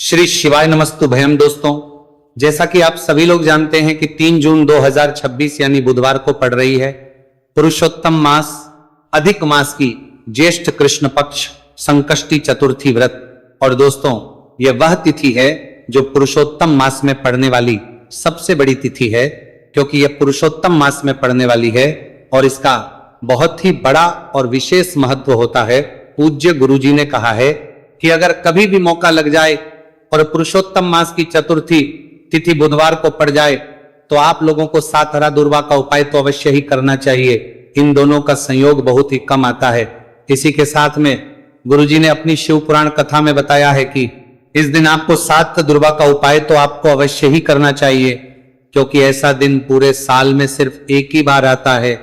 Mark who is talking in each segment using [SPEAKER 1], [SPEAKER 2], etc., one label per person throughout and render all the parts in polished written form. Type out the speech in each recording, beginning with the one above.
[SPEAKER 1] श्री शिवाय नमस्तुभयम। दोस्तों, जैसा कि आप सभी लोग जानते हैं कि 3 जून 2026 यानी बुधवार को पड़ रही है पुरुषोत्तम मास अधिक मास की ज्येष्ठ कृष्ण पक्ष संकष्टी चतुर्थी व्रत। और दोस्तों, यह वह तिथि है जो पुरुषोत्तम मास में पड़ने वाली सबसे बड़ी तिथि है, क्योंकि यह पुरुषोत्तम मास में पड़ने वाली है और इसका बहुत ही बड़ा और विशेष महत्व होता है। पूज्य गुरुजी ने कहा है कि अगर कभी भी मौका लग जाए और पुरुषोत्तम मास की चतुर्थी तिथि बुधवार को पड़ जाए तो आप लोगों को 7 हरा दुर्वा का उपाय तो अवश्य ही करना चाहिए। इन दोनों का संयोग बहुत ही कम आता है। इसी के साथ में गुरुजी ने अपनी शिव पुराण कथा में बताया है कि इस दिन आपको 7 दुर्वा का उपाय तो आपको अवश्य ही करना चाहिए, क्योंकि ऐसा दिन पूरे साल में सिर्फ एक ही बार आता है।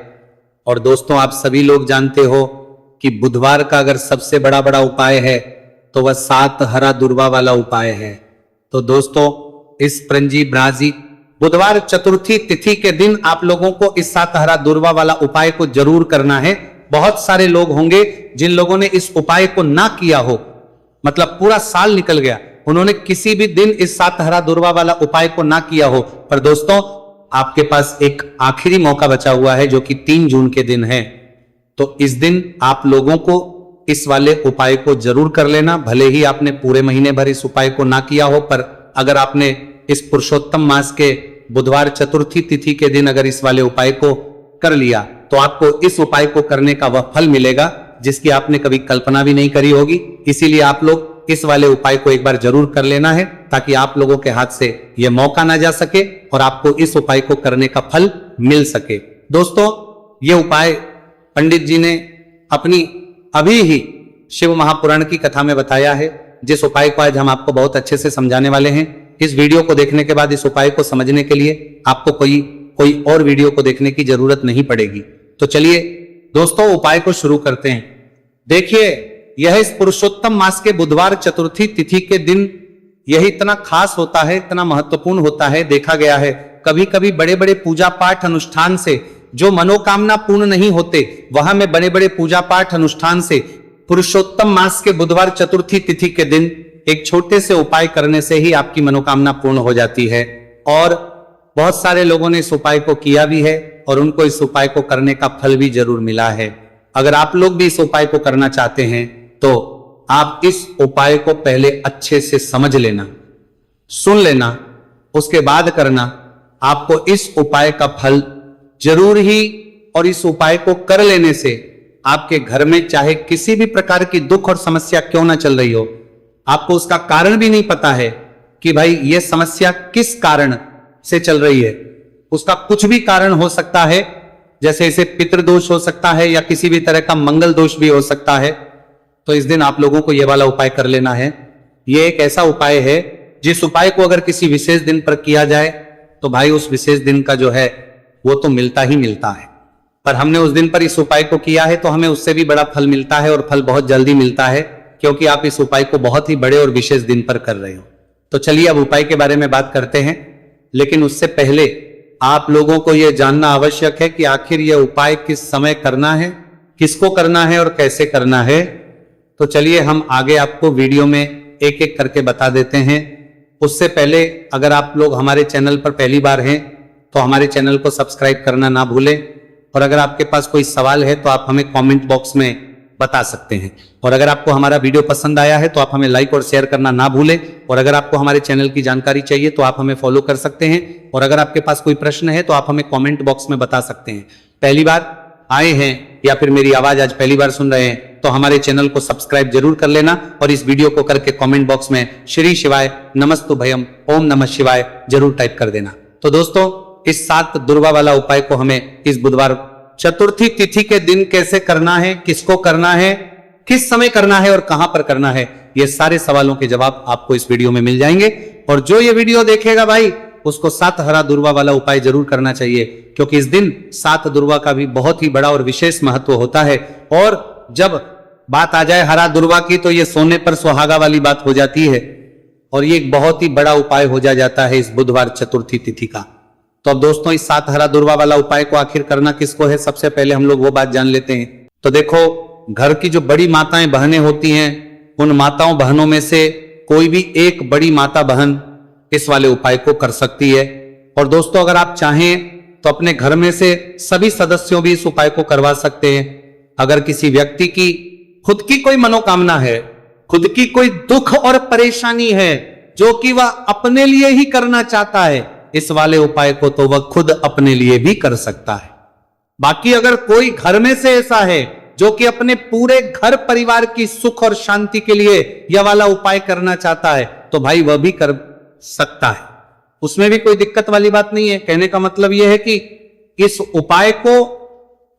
[SPEAKER 1] और दोस्तों, आप सभी लोग जानते हो कि बुधवार का अगर सबसे बड़ा उपाय है तो वह 7 हरा दुर्वा वाला उपाय है। तो दोस्तों, इस प्रंजी ब्राजी बुधवार चतुर्थी तिथि के दिन आप लोगों को इस 7 हरा दुर्वा वाला उपाय को जरूर करना है। बहुत सारे लोग होंगे जिन लोगों ने इस उपाय को ना किया हो, मतलब पूरा साल निकल गया, उन्होंने किसी भी दिन इस 7 हरा दुर्वा वाला उपाय को ना किया हो। पर दोस्तों, आपके पास एक आखिरी मौका बचा हुआ है जो कि 3 जून के दिन है। तो इस दिन आप लोगों को इस वाले उपाय को जरूर कर लेना। भले ही आपने पूरे महीने भर इस उपाय को ना किया हो, पर अगर आपने इस पुरुषोत्तम मास के बुधवार चतुर्थी तिथि के दिन अगर इस वाले उपाय को कर लिया तो आपको इस उपाय को करने का वह फल मिलेगा जिसकी आपने कभी कल्पना भी नहीं करी होगी। इसीलिए आप लोग इस वाले उपाय को एक बार जरूर कर लेना है, ताकि आप लोगों के हाथ से यह मौका ना जा सके और आपको इस उपाय को करने का फल मिल सके। दोस्तों, यह उपाय पंडित जी ने अपनी अभी ही शिव महापुराण की कथा में बताया है, जिस उपाय को आज हम आपको बहुत अच्छे से समझाने वाले हैं। इस वीडियो को देखने के बाद इस उपाय को समझने के लिए आपको कोई और वीडियो को देखने की जरूरत नहीं पड़ेगी। तो चलिए दोस्तों, उपाय को शुरू करते हैं। देखिए, यह इस पुरुषोत्तम मास के बुधवार चतुर्थी तिथि के दिन यह इतना खास होता है, इतना महत्वपूर्ण होता है। देखा गया है कभी कभी बड़े बड़े पूजा पाठ अनुष्ठान से जो मनोकामना पूर्ण नहीं होते, वहां में बड़े बड़े पूजा पाठ अनुष्ठान से पुरुषोत्तम मास के बुधवार चतुर्थी तिथि के दिन एक छोटे से उपाय करने से ही आपकी मनोकामना पूर्ण हो जाती है। और बहुत सारे लोगों ने इस उपाय को किया भी है और उनको इस उपाय को करने का फल भी जरूर मिला है। अगर आप लोग भी इस उपाय को करना चाहते हैं तो आप इस उपाय को पहले अच्छे से समझ लेना, सुन लेना, उसके बाद करना। आपको इस उपाय का फल जरूर ही, और इस उपाय को कर लेने से आपके घर में चाहे किसी भी प्रकार की दुख और समस्या क्यों ना चल रही हो, आपको उसका कारण भी नहीं पता है कि भाई यह समस्या किस कारण से चल रही है। उसका कुछ भी कारण हो सकता है, जैसे इसे पितृदोष हो सकता है या किसी भी तरह का मंगल दोष भी हो सकता है। तो इस दिन आप लोगों को यह वाला उपाय कर लेना है। यह एक ऐसा उपाय है जिस उपाय को अगर किसी विशेष दिन पर किया जाए तो भाई उस विशेष दिन का जो है वो तो मिलता ही मिलता है। पर हमने उस दिन पर इस उपाय को किया है तो हमें उससे भी बड़ा फल मिलता है, और फल बहुत जल्दी मिलता है, क्योंकि आप इस उपाय को बहुत ही बड़े और विशेष दिन पर कर रहे हो। तो चलिए अब उपाय के बारे में बात करते हैं, लेकिन उससे पहले आप लोगों को यह जानना आवश्यक है कि आखिर यह उपाय किस समय करना है, किसको करना है और कैसे करना है। तो चलिए हम आगे आपको वीडियो में एक एक करके बता देते हैं। उससे पहले अगर आप लोग हमारे चैनल पर पहली बार हैं तो हमारे चैनल को सब्सक्राइब करना ना भूलें, और अगर आपके पास कोई सवाल है तो आप हमें कमेंट बॉक्स में बता सकते हैं। और अगर आपको हमारा वीडियो पसंद आया है तो आप हमें लाइक और शेयर करना ना भूलें। और अगर आपको हमारे चैनल की जानकारी चाहिए तो आप हमें फॉलो कर सकते हैं। और अगर आपके पास कोई प्रश्न है तो आप हमें कमेंट बॉक्स में बता सकते हैं। पहली बार आए हैं या फिर मेरी आवाज आज पहली बार सुन रहे हैं तो हमारे चैनल को सब्सक्राइब जरूर कर लेना, और इस वीडियो को करके कमेंट बॉक्स में श्री शिवाय नमस्तुभयम ओम नमः शिवाय जरूर टाइप कर देना। तो दोस्तों, इस 7 दुर्वा वाला उपाय को हमें इस बुधवार चतुर्थी तिथि के दिन कैसे करना है, किसको करना है, किस समय करना है और कहां पर करना है, ये सारे सवालों के जवाब आपको इस वीडियो में मिल जाएंगे। और जो ये वीडियो देखेगा भाई उसको 7 हरा दुर्वा वाला उपाय जरूर करना चाहिए, क्योंकि इस दिन 7 दुर्वा का भी बहुत ही बड़ा और विशेष महत्व होता है। और जब बात आ जाए हरा दुर्वा की तो ये सोने पर सुहागा वाली बात हो जाती है, और ये एक बहुत ही बड़ा उपाय हो जाता है इस बुधवार चतुर्थी तिथि का। तो अब दोस्तों, इस 7 हरा दुर्वा वाला उपाय को आखिर करना किसको है, सबसे पहले हम लोग वो बात जान लेते हैं। तो देखो, घर की जो बड़ी माताएं बहनें होती हैं, उन माताओं बहनों में से कोई भी एक बड़ी माता बहन इस वाले उपाय को कर सकती है। और दोस्तों, अगर आप चाहें तो अपने घर में से सभी सदस्यों भी इस उपाय को करवा सकते हैं। अगर किसी व्यक्ति की खुद की कोई मनोकामना है, खुद की कोई दुख और परेशानी है जो कि वह अपने लिए ही करना चाहता है इस वाले उपाय को, तो वह खुद अपने लिए भी कर सकता है। बाकी अगर कोई घर में से ऐसा है जो कि अपने पूरे घर परिवार की सुख और शांति के लिए यह वाला उपाय करना चाहता है, तो भाई वह भी कर सकता है, उसमें भी कोई दिक्कत वाली बात नहीं है। कहने का मतलब यह है कि इस उपाय को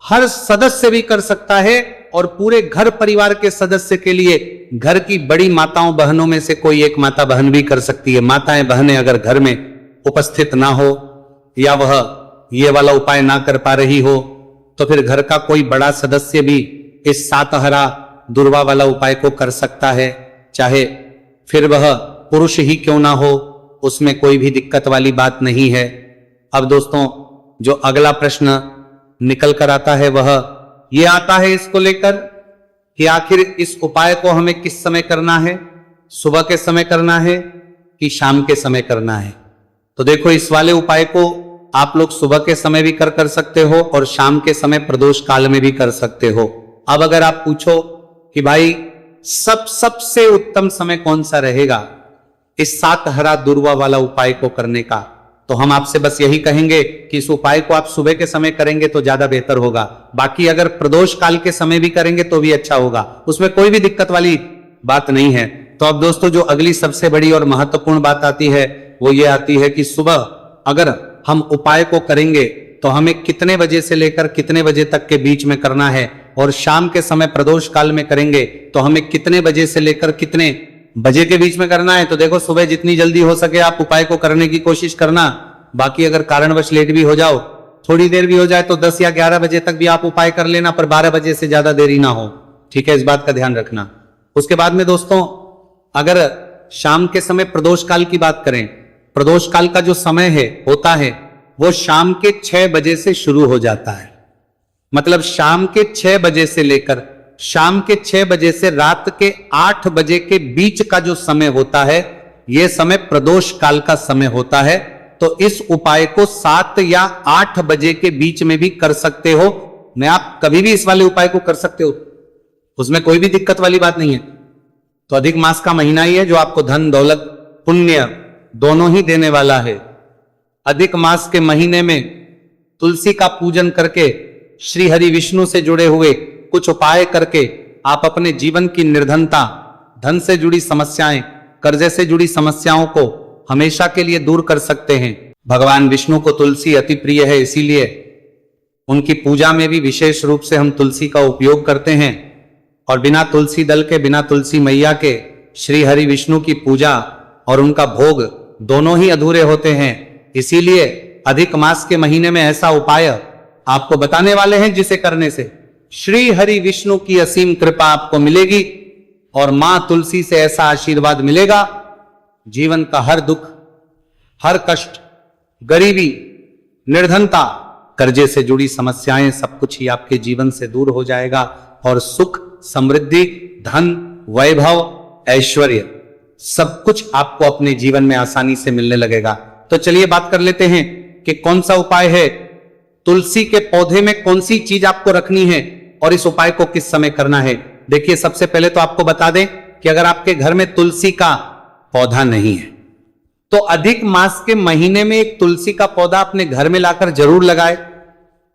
[SPEAKER 1] हर सदस्य भी कर सकता है और पूरे घर परिवार के सदस्य के लिए घर की बड़ी माताओं बहनों में से कोई एक माता बहन भी कर सकती है। माताएं बहनें अगर घर में उपस्थित ना हो या वह ये वाला उपाय ना कर पा रही हो, तो फिर घर का कोई बड़ा सदस्य भी इस सातहरा दुर्वा वाला उपाय को कर सकता है, चाहे फिर वह पुरुष ही क्यों ना हो, उसमें कोई भी दिक्कत वाली बात नहीं है। अब दोस्तों, जो अगला प्रश्न निकल कर आता है वह यह आता है इसको लेकर कि आखिर इस उपाय को हमें किस समय करना है, सुबह के समय करना है कि शाम के समय करना है। तो देखो, इस वाले उपाय को आप लोग सुबह के समय भी कर सकते हो और शाम के समय प्रदोष काल में भी कर सकते हो। अब अगर आप पूछो कि भाई सबसे उत्तम समय कौन सा रहेगा इस सातहरा दुर्वा वाला उपाय को करने का, तो हम आपसे बस यही कहेंगे कि इस उपाय को आप सुबह के समय करेंगे तो ज्यादा बेहतर होगा। बाकी अगर प्रदोष काल के समय भी करेंगे तो भी अच्छा होगा, उसमें कोई भी दिक्कत वाली बात नहीं है। तो अब दोस्तों, जो अगली सबसे बड़ी और महत्वपूर्ण बात आती है वो ये आती है कि सुबह अगर हम उपाय को करेंगे तो हमें कितने बजे से लेकर कितने बजे तक के बीच में करना है, और शाम के समय प्रदोष काल में करेंगे तो हमें कितने बजे से लेकर कितने बजे के बीच में करना है। तो देखो, सुबह जितनी जल्दी हो सके आप उपाय को करने की कोशिश करना। बाकी अगर कारणवश लेट भी हो जाओ, थोड़ी देर भी हो जाए, तो 10 या 11 बजे तक भी आप उपाय कर लेना, पर 12 बजे से ज्यादा देरी ना हो, ठीक है, इस बात का ध्यान रखना। उसके बाद में दोस्तों, अगर शाम के समय प्रदोष काल की बात करें, प्रदोष काल का जो समय है होता है वो शाम के 6 बजे से शुरू हो जाता है। मतलब शाम के 6 बजे से लेकर शाम के 6 बजे से रात के 8 बजे के बीच का जो समय होता है, यह समय प्रदोष काल का समय होता है। तो इस उपाय को 7 या 8 बजे के बीच में भी कर सकते हो। मैं आप कभी भी इस वाले उपाय को कर सकते हो, उसमें कोई भी दिक्कत वाली बात नहीं है। तो अधिक मास का महीना ही है जो आपको धन दौलत पुण्य दोनों ही देने वाला है। अधिक मास के महीने में तुलसी का पूजन करके श्री हरि विष्णु से जुड़े हुए कुछ उपाय करके आप अपने जीवन की निर्धनता, धन से जुड़ी समस्याएं, कर्जे से जुड़ी समस्याओं को हमेशा के लिए दूर कर सकते हैं। भगवान विष्णु को तुलसी अति प्रिय है, इसीलिए उनकी पूजा में भी विशेष रूप से हम तुलसी का उपयोग करते हैं। और बिना तुलसी दल के, बिना तुलसी मैया के श्री हरि विष्णु की पूजा और उनका भोग दोनों ही अधूरे होते हैं। इसीलिए अधिक मास के महीने में ऐसा उपाय आपको बताने वाले हैं जिसे करने से श्री हरि विष्णु की असीम कृपा आपको मिलेगी और मां तुलसी से ऐसा आशीर्वाद मिलेगा, जीवन का हर दुख, हर कष्ट, गरीबी, निर्धनता, कर्जे से जुड़ी समस्याएं, सब कुछ ही आपके जीवन से दूर हो जाएगा और सुख, समृद्धि, धन, वैभव, ऐश्वर्य सब कुछ आपको अपने जीवन में आसानी से मिलने लगेगा। तो चलिए बात कर लेते हैं कि कौन सा उपाय है, तुलसी के पौधे में कौन सी चीज आपको रखनी है और इस उपाय को किस समय करना है। देखिए, सबसे पहले तो आपको बता दें कि अगर आपके घर में तुलसी का पौधा नहीं है तो अधिक मास के महीने में एक तुलसी का पौधा अपने घर में लाकर जरूर लगाए,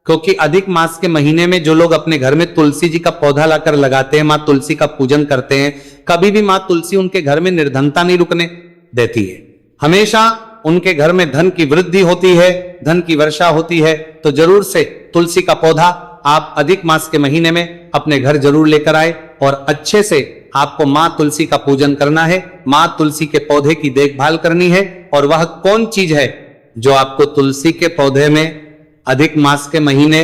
[SPEAKER 1] क्योंकि अधिक मास के महीने में जो लोग अपने घर में तुलसी जी का पौधा लाकर लगाते हैं, मां तुलसी का पूजन करते हैं, कभी भी मां तुलसी उनके घर में निर्धनता नहीं रुकने देती है। हमेशा उनके घर में धन की वृद्धि होती है, धन की वर्षा होती है। तो जरूर से तुलसी का पौधा आप अधिक मास के महीने में अपने घर जरूर लेकर आए और अच्छे से आपको मां तुलसी का पूजन करना है, मां तुलसी के पौधे की देखभाल करनी है। और वह कौन चीज है जो आपको तुलसी के पौधे में अधिक मास के महीने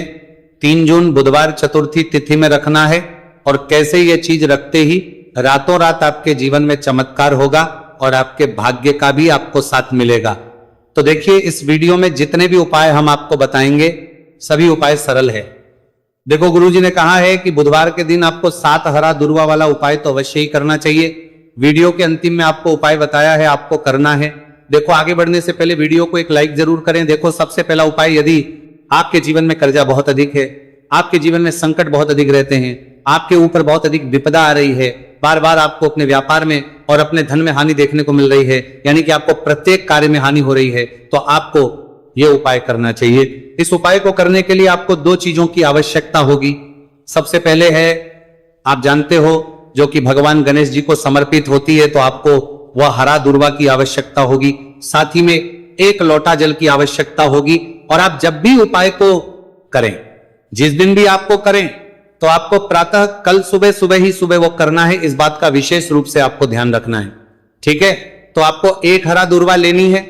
[SPEAKER 1] 3 जून बुधवार चतुर्थी तिथि में रखना है, और कैसे यह चीज रखते ही रातों रात आपके जीवन में चमत्कार होगा और आपके भाग्य का भी आपको साथ मिलेगा। तो देखिए, इस वीडियो में जितने भी उपाय हम आपको बताएंगे सभी उपाय सरल है। देखो, गुरुजी ने कहा है कि बुधवार के दिन आपको सातहरा दुर्वा वाला उपाय तो अवश्य ही करना चाहिए। वीडियो के अंतिम में आपको उपाय बताया है, आपको करना है। देखो आगे बढ़ने से पहले वीडियो को एक लाइक जरूर करें। देखो सबसे पहला उपाय, यदि आपके जीवन में कर्जा बहुत अधिक है, आपके जीवन में संकट बहुत अधिक रहते हैं, आपके ऊपर बहुत अधिक विपदा आ रही है, बार बार आपको अपने व्यापार में और अपने धन में हानि देखने को मिल रही है, यानी कि आपको प्रत्येक कार्य में हानि हो रही है, तो आपको यह उपाय करना चाहिए। इस उपाय को करने के लिए आपको दो चीजों की आवश्यकता होगी। सबसे पहले है, आप जानते हो, जो कि भगवान गणेश जी को समर्पित होती है, तो आपको वह हरा दूर्वा की आवश्यकता होगी। साथ ही में एक लोटा जल की आवश्यकता होगी। और आप जब भी उपाय को करें, जिस दिन भी आपको करें, तो आपको प्रातः कल सुबह ही सुबह वो करना है। इस बात का विशेष रूप से आपको ध्यान रखना है, ठीक है। तो आपको एक हरा दूर्वा लेनी है।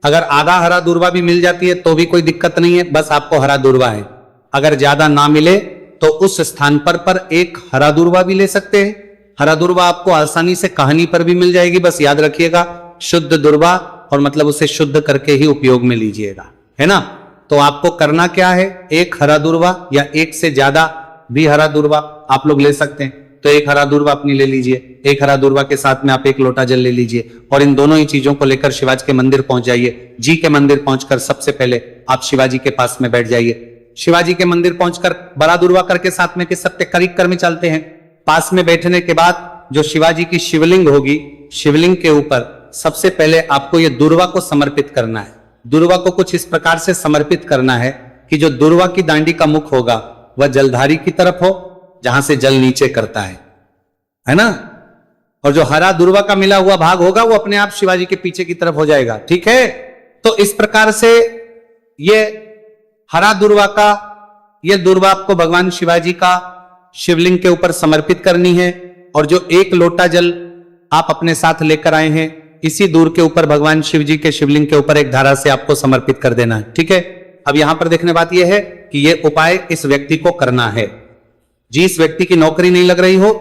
[SPEAKER 1] अगर आधा हरा दूर्वा भी मिल जाती है तो भी कोई दिक्कत नहीं है, बस आपको हरा दूर्वा है। अगर ज्यादा ना मिले तो उस स्थान पर एक हरा दूर्वा भी ले सकते हैं। हरा दूर्वा आपको आसानी से कहानी पर भी मिल जाएगी। बस याद रखिएगा, शुद्ध दूर्वा, और मतलब उसे शुद्ध करके ही उपयोग में लीजिएगा, है ना। तो आपको करना क्या है, एक हरा दूर्वा या एक से ज्यादा भी हरा दूर्वा आप लोग ले सकते हैं। तो एक हरा दूर्वा अपनी ले लीजिए, एक हरा दूर्वा के साथ में आप एक लोटा जल ले लीजिए, और इन दोनों ही चीजों को लेकर शिवाजी के मंदिर पहुंच जाइए। जी के मंदिर पहुंचकर सबसे पहले आप शिवाजी के पास में बैठ जाइए। शिवाजी के मंदिर पहुंचकर बड़ा दूर्वा करके साथ में के सत्य करीब कर में चलते हैं। पास में बैठने के बाद जो शिवाजी की शिवलिंग होगी, शिवलिंग के ऊपर सबसे पहले आपको यह दूर्वा को समर्पित करना है। दूर्वा को कुछ इस प्रकार से समर्पित करना है कि जो दूर्वा की दांडी का मुख होगा वह जलधारी की तरफ हो, जहां से जल नीचे करता है ना। और जो हरा दूर्वा का मिला हुआ भाग होगा वो अपने आप शिवाजी के पीछे की तरफ हो जाएगा, ठीक है। तो इस प्रकार से ये हरा दूर्वा का, यह दूर्वा आपको भगवान शिवाजी का शिवलिंग के ऊपर समर्पित करनी है। और जो एक लोटा जल आप अपने साथ लेकर आए हैं, इसी दूर के ऊपर भगवान शिव जी के शिवलिंग के ऊपर एक धारा से आपको समर्पित कर देना है, ठीक है। अब यहां पर देखने बात यह है कि यह उपाय इस व्यक्ति को करना है। जिस व्यक्ति की नौकरी नहीं लग रही हो,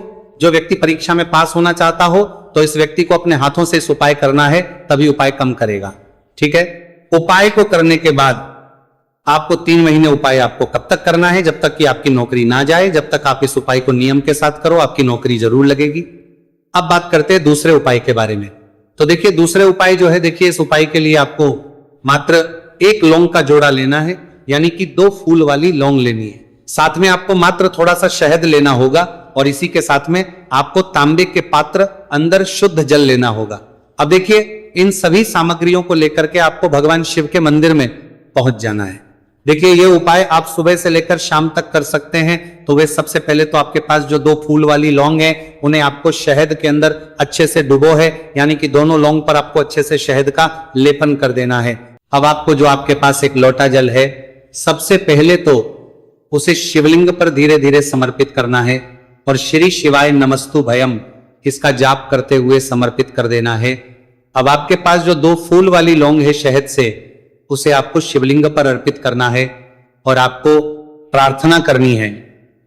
[SPEAKER 1] जो व्यक्ति परीक्षा में पास होना चाहता हो, तो इस व्यक्ति को अपने हाथों से इस उपाय करना है, तभी उपाय कम करेगा, ठीक है। उपाय को करने के बाद आपको 3 महीने उपाय आपको कब तक करना है, जब तक कि आपकी नौकरी ना जाए। जब तक आप इस उपाय को नियम के साथ करो, आपकी नौकरी जरूर लगेगी। अब बात करते हैं दूसरे उपाय के बारे में। तो देखिए दूसरे उपाय जो है, देखिए इस उपाय के लिए आपको मात्र एक लौंग का जोड़ा लेना है, यानी कि 2 फूल वाली लौंग लेनी है। साथ में आपको मात्र थोड़ा सा शहद लेना होगा, और इसी के साथ में आपको तांबे के पात्र अंदर शुद्ध जल लेना होगा। अब देखिए इन सभी सामग्रियों को लेकर के आपको भगवान शिव के मंदिर में पहुंच जाना है। देखिए ये उपाय आप सुबह से लेकर शाम तक कर सकते हैं। तो वे सबसे पहले तो आपके पास जो 2 फूल वाली लौंग है, उन्हें आपको शहद के अंदर अच्छे से डुबो है, यानी कि दोनों लौंग पर आपको अच्छे से शहद का लेपन कर देना है। अब आपको जो आपके पास एक लोटा जल है, सबसे पहले तो उसे शिवलिंग पर धीरे धीरे समर्पित करना है, और श्री शिवाय नमस्तु भयम इसका जाप करते हुए समर्पित कर देना है। अब आपके पास जो 2 फूल वाली लौंग है शहद से, उसे आपको शिवलिंग पर अर्पित करना है, और आपको प्रार्थना करनी है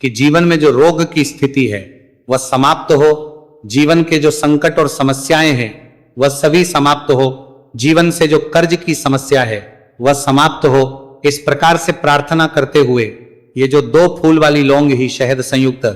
[SPEAKER 1] कि जीवन में जो रोग की स्थिति है वह समाप्त हो, जीवन के जो संकट और समस्याएं हैं वह सभी समाप्त हो, जीवन से जो कर्ज की समस्या है वह समाप्त हो। इस प्रकार से प्रार्थना करते हुए ये जो 2 फूल वाली लौंग ही शहद संयुक्त,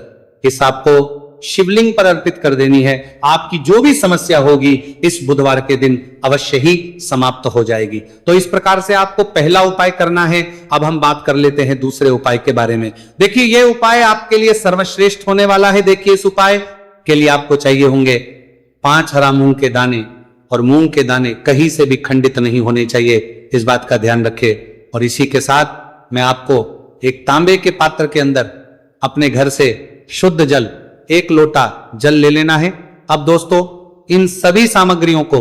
[SPEAKER 1] इस आपको शिवलिंग पर अर्पित कर देनी है। आपकी जो भी समस्या होगी इस बुधवार के दिन अवश्य ही समाप्त हो जाएगी। तो इस प्रकार से आपको पहला उपाय करना है। अब हम बात कर लेते हैं दूसरे उपाय के बारे में। देखिए ये उपाय आपके लिए सर्वश्रेष्ठ होने वाला है। देखिए इस उपाय के लिए आपको चाहिए होंगे 5 हरा मूंग के दाने, और मूंग के दाने कहीं से भी खंडित नहीं होने चाहिए, इस बात का ध्यान रखें। और इसी के साथ मैं आपको एक तांबे के पात्र के अंदर अपने घर से शुद्ध जल 1 लोटा जल ले लेना है। अब दोस्तों इन सभी सामग्रियों को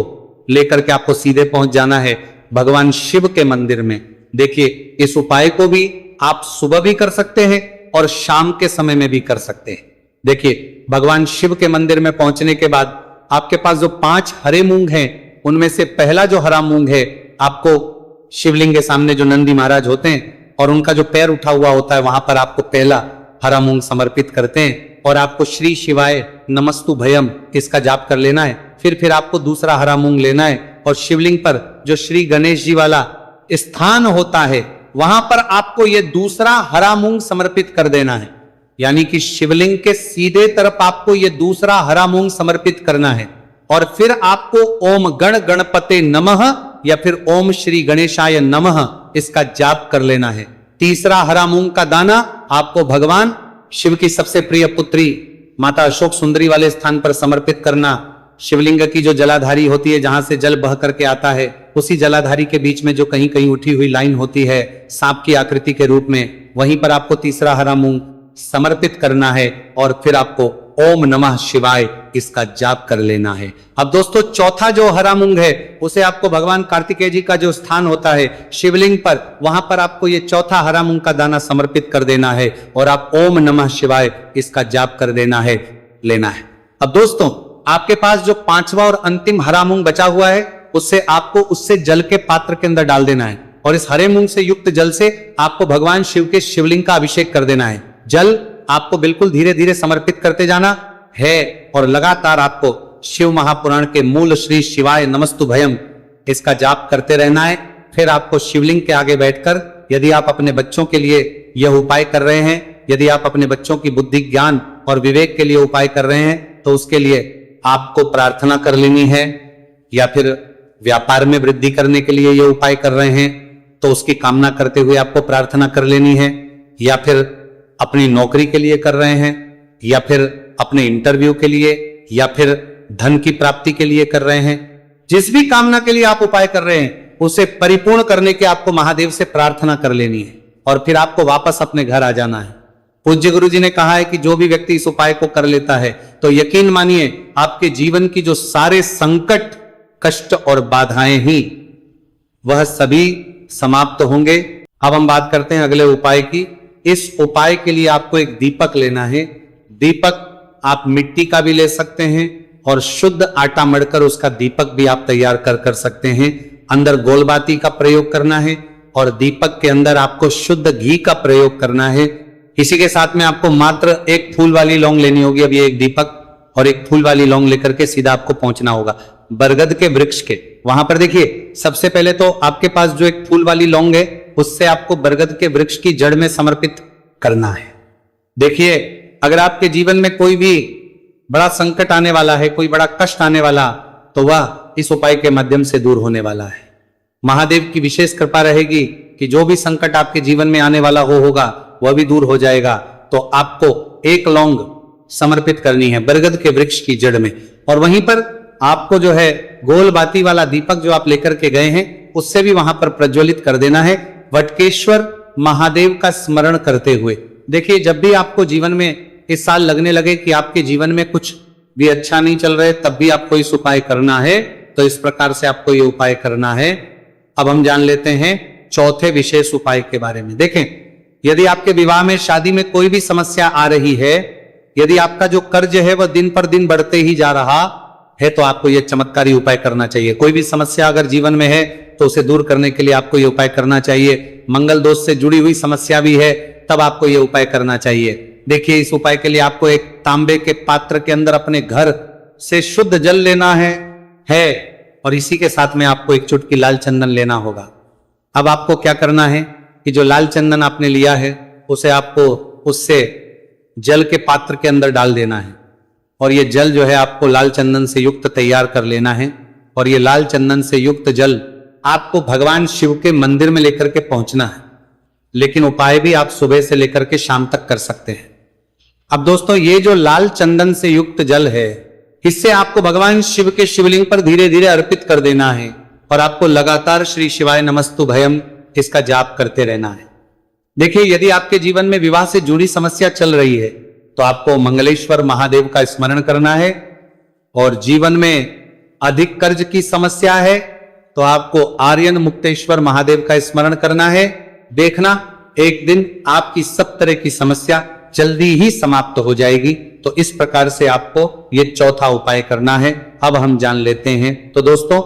[SPEAKER 1] लेकर के आपको सीधे पहुंच जाना है भगवान शिव के मंदिर में। देखिए इस उपाय को भी आप सुबह भी कर सकते हैं और शाम के समय में भी कर सकते हैं। देखिए भगवान शिव के मंदिर में पहुंचने के बाद आपके पास जो 5 हरे मूंग हैं, उनमें से पहला जो हरा मूंग है, आपको शिवलिंग के सामने जो नंदी महाराज होते हैं और उनका जो पैर उठा हुआ होता है, वहां पर आपको पहला हरा मूंग समर्पित करते हैं, और आपको श्री शिवाय नमस्तु भयम इसका जाप कर लेना है। फिर आपको दूसरा हरा मूंग लेना है, और शिवलिंग पर जो श्री गणेश जी वाला स्थान होता है, वहां पर आपको ये दूसरा हरा मूंग समर्पित कर देना है। यानी कि शिवलिंग के सीधे तरफ आपको ये दूसरा हरा मूंग समर्पित करना है। और फिर आपको ओम गण गणपते नमः या फिर ओम श्री गणेशाय नमः इसका जाप कर लेना है। तीसरा, हरा मूंग का दाना आपको भगवान शिव की सबसे प्रिय पुत्री माता अशोक सुंदरी वाले स्थान पर समर्पित करना। शिवलिंग की जो जलाधारी होती है, जहां से जल बह करके आता है, उसी जलाधारी के बीच में जो कहीं कहीं उठी हुई लाइन होती है सांप की आकृति के रूप में, वहीं पर आपको तीसरा हरा मूंग समर्पित करना है और फिर आपको ओम नमः शिवाय इसका जाप कर लेना है। अब दोस्तों, चौथा जो हरा मूंग है उसे आपको भगवान कार्तिकेय जी का जो स्थान होता है शिवलिंग पर, वहां पर आपको ये चौथा हरा मूंग का दाना समर्पित कर देना है और आप ओम नमः शिवाय इसका जाप कर देना है, लेना है। अब दोस्तों, आपके पास जो पांचवा और अंतिम हरा मूंग बचा हुआ है उससे आपको उससे जल के पात्र के अंदर डाल देना है और इस हरे मूंग से युक्त जल से आपको भगवान शिव के शिवलिंग का अभिषेक कर देना है। जल आपको बिल्कुल धीरे धीरे समर्पित करते जाना है और लगातार आपको शिव महापुराण के मूल श्री शिवाय नमस्तुभयम इसका जाप करते रहना है। फिर आपको शिवलिंग के आगे बैठकर, यदि आप अपने बच्चों के लिए यह उपाय कर रहे हैं, यदि आप अपने बच्चों की बुद्धि ज्ञान और विवेक के लिए उपाय कर रहे हैं, तो उसके लिए आपको प्रार्थना कर लेनी है, या फिर व्यापार में वृद्धि करने के लिए यह उपाय कर रहे हैं तो उसकी कामना करते हुए आपको प्रार्थना कर लेनी है, या फिर अपनी नौकरी के लिए कर रहे हैं, या फिर अपने इंटरव्यू के लिए, या फिर धन की प्राप्ति के लिए कर रहे हैं। जिस भी कामना के लिए आप उपाय कर रहे हैं उसे परिपूर्ण करने के आपको महादेव से प्रार्थना कर लेनी है और फिर आपको वापस अपने घर आ जाना है। पूज्य गुरु जी ने कहा है कि जो भी व्यक्ति इस उपाय को कर लेता है तो यकीन मानिए आपके जीवन की जो सारे संकट, कष्ट और बाधाएं ही वह सभी समाप्त होंगे। अब हम बात करते हैं अगले उपाय की। इस उपाय के लिए आपको एक दीपक लेना है। दीपक आप मिट्टी का भी ले सकते हैं और शुद्ध आटा मढ़कर उसका दीपक भी आप तैयार कर सकते हैं। अंदर गोलबाती का प्रयोग करना है और दीपक के अंदर आपको शुद्ध घी का प्रयोग करना है। इसी के साथ में आपको मात्र एक फूल वाली लौंग लेनी होगी। अब ये एक दीपक और एक फूल वाली लौंग लेकर के सीधा आपको पहुंचना होगा बरगद के वृक्ष के। वहां पर देखिए, सबसे पहले तो आपके पास जो एक फूल वाली लौंग है उससे आपको बरगद के वृक्ष की जड़ में समर्पित करना है। देखिए, अगर आपके जीवन में कोई भी बड़ा संकट आने वाला है, कोई बड़ा कष्ट आने वाला, तो वह इस उपाय के माध्यम से दूर होने वाला है। महादेव की विशेष कृपा रहेगी कि जो भी संकट आपके जीवन में आने वाला होगा वह भी दूर हो जाएगा। तो आपको एक लौंग समर्पित करनी है बरगद के वृक्ष की जड़ में, और वहीं पर आपको जो है गोल बाती वाला दीपक जो आप लेकर के गए हैं उससे भी वहां पर प्रज्वलित कर देना है, वटकेश्वर महादेव का स्मरण करते हुए। देखिए, जब भी आपको जीवन में इस साल लगने लगे कि आपके जीवन में कुछ भी अच्छा नहीं चल रहे, तब भी आपको इस उपाय करना है। तो इस प्रकार से आपको ये उपाय करना है। अब हम जान लेते हैं चौथे विशेष उपाय के बारे में। देखें, यदि आपके विवाह में, शादी में कोई भी समस्या आ रही है, यदि आपका जो कर्ज है वह दिन पर दिन बढ़ते ही जा रहा है, तो आपको यह चमत्कारी उपाय करना चाहिए। कोई भी समस्या अगर जीवन में है तो उसे दूर करने के लिए आपको यह उपाय करना चाहिए। मंगल दोष से जुड़ी हुई समस्या भी है तब आपको यह उपाय करना चाहिए। देखिए, इस उपाय के लिए आपको एक तांबे के पात्र के अंदर अपने घर से शुद्ध जल लेना है और इसी के साथ में आपको एक चुटकी लाल चंदन लेना होगा। अब आपको क्या करना है कि जो लाल चंदन आपने लिया है उसे आपको उससे जल के पात्र के अंदर डाल देना है और ये जल जो है आपको लाल चंदन से युक्त तैयार कर लेना है। और ये लाल चंदन से युक्त जल आपको भगवान शिव के मंदिर में लेकर के पहुंचना है, लेकिन उपाय भी आप सुबह से लेकर के शाम तक कर सकते हैं। अब दोस्तों, ये जो लाल चंदन से युक्त जल है, इससे आपको भगवान शिव के शिवलिंग पर धीरे धीरे अर्पित कर देना है और आपको लगातार श्री शिवाय नमस्तुभयम इसका जाप करते रहना है। देखिए, यदि आपके जीवन में विवाह से जुड़ी समस्या चल रही है तो आपको मंगलेश्वर महादेव का स्मरण करना है, और जीवन में अधिक कर्ज की समस्या है तो आपको आर्यन मुक्तेश्वर महादेव का स्मरण करना है। देखना, एक दिन आपकी सब तरह की समस्या जल्दी ही समाप्त हो जाएगी। तो इस प्रकार से आपको ये चौथा उपाय करना है। अब हम जान लेते हैं। तो दोस्तों,